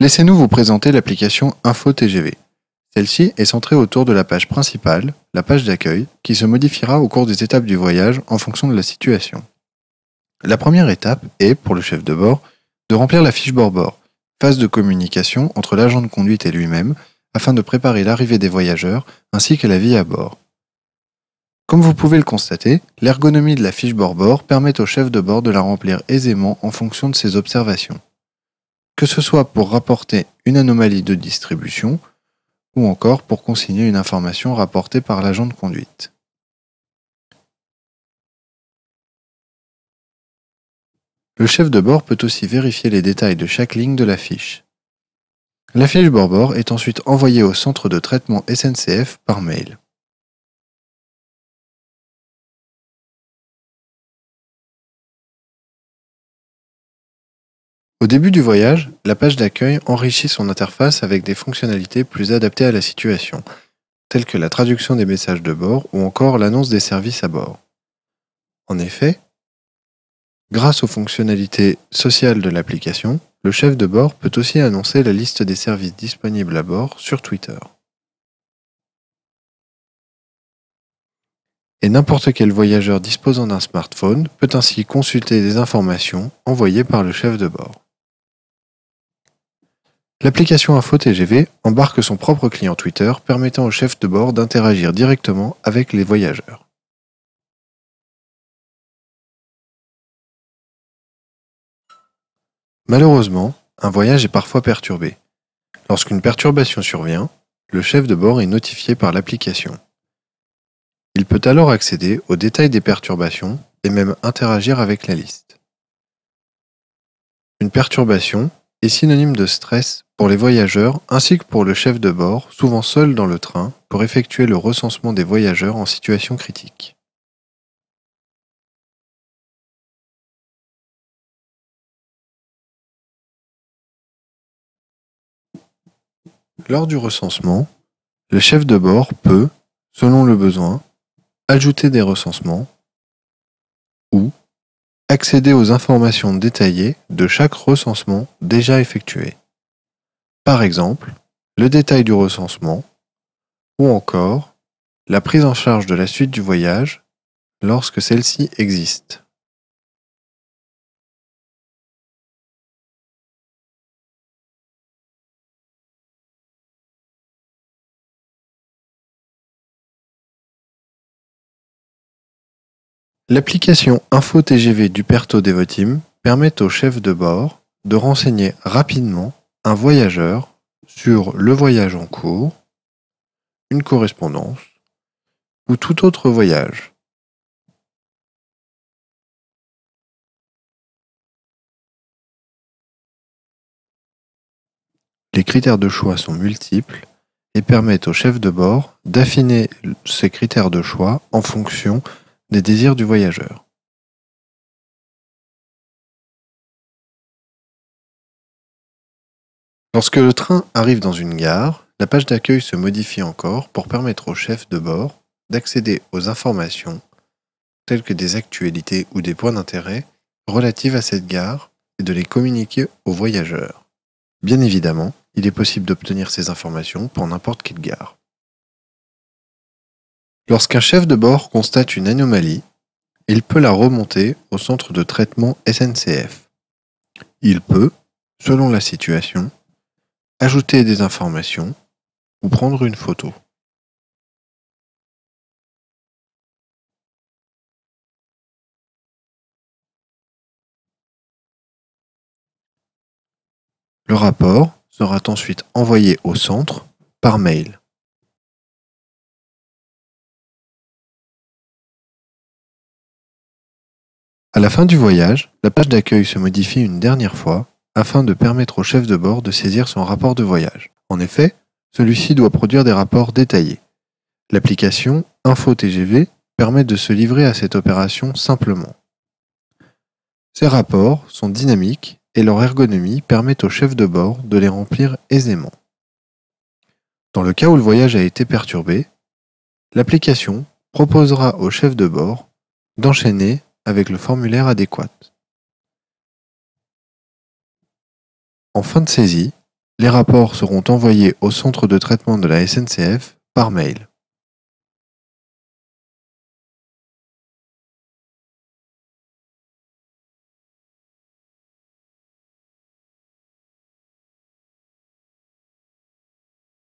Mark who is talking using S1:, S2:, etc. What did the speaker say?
S1: Laissez-nous vous présenter l'application InfoTGV. Celle-ci est centrée autour de la page principale, la page d'accueil, qui se modifiera au cours des étapes du voyage en fonction de la situation. La première étape est, pour le chef de bord, de remplir la fiche bord-bord, phase de communication entre l'agent de conduite et lui-même, afin de préparer l'arrivée des voyageurs ainsi que la vie à bord. Comme vous pouvez le constater, l'ergonomie de la fiche bord-bord permet au chef de bord de la remplir aisément en fonction de ses observations. Que ce soit pour rapporter une anomalie de distribution ou encore pour consigner une information rapportée par l'agent de conduite. Le chef de bord peut aussi vérifier les détails de chaque ligne de la fiche. La fiche bord-bord est ensuite envoyée au centre de traitement SNCF par mail. Au début du voyage, la page d'accueil enrichit son interface avec des fonctionnalités plus adaptées à la situation, telles que la traduction des messages de bord ou encore l'annonce des services à bord. En effet, grâce aux fonctionnalités sociales de l'application, le chef de bord peut aussi annoncer la liste des services disponibles à bord sur Twitter. Et n'importe quel voyageur disposant d'un smartphone peut ainsi consulter des informations envoyées par le chef de bord. L'application InfoTGV embarque son propre client Twitter permettant au chef de bord d'interagir directement avec les voyageurs. Malheureusement, un voyage est parfois perturbé. Lorsqu'une perturbation survient, le chef de bord est notifié par l'application. Il peut alors accéder aux détails des perturbations et même interagir avec la liste. Une perturbation est synonyme de stress pour les voyageurs ainsi que pour le chef de bord, souvent seul dans le train, pour effectuer le recensement des voyageurs en situation critique. Lors du recensement, le chef de bord peut, selon le besoin, ajouter des recensements ou accéder aux informations détaillées de chaque recensement déjà effectué. Par exemple, le détail du recensement ou encore la prise en charge de la suite du voyage lorsque celle-ci existe. L'application InfoTGV du Perto Devoteam permet au chef de bord de renseigner rapidement un voyageur sur le voyage en cours, une correspondance ou tout autre voyage. Les critères de choix sont multiples et permettent au chef de bord d'affiner ces critères de choix en fonction des désirs du voyageur. Lorsque le train arrive dans une gare, la page d'accueil se modifie encore pour permettre au chef de bord d'accéder aux informations telles que des actualités ou des points d'intérêt relatives à cette gare et de les communiquer aux voyageurs. Bien évidemment, il est possible d'obtenir ces informations pour n'importe quelle gare. Lorsqu'un chef de bord constate une anomalie, il peut la remonter au centre de traitement SNCF. Il peut, selon la situation, ajouter des informations ou prendre une photo. Le rapport sera ensuite envoyé au centre par mail. À la fin du voyage, la page d'accueil se modifie une dernière fois afin de permettre au chef de bord de saisir son rapport de voyage. En effet, celui-ci doit produire des rapports détaillés. L'application InfoTGV permet de se livrer à cette opération simplement. Ces rapports sont dynamiques et leur ergonomie permet au chef de bord de les remplir aisément. Dans le cas où le voyage a été perturbé, l'application proposera au chef de bord d'enchaîner avec le formulaire adéquat. En fin de saisie, Les rapports seront envoyés au centre de traitement de la SNCF par mail.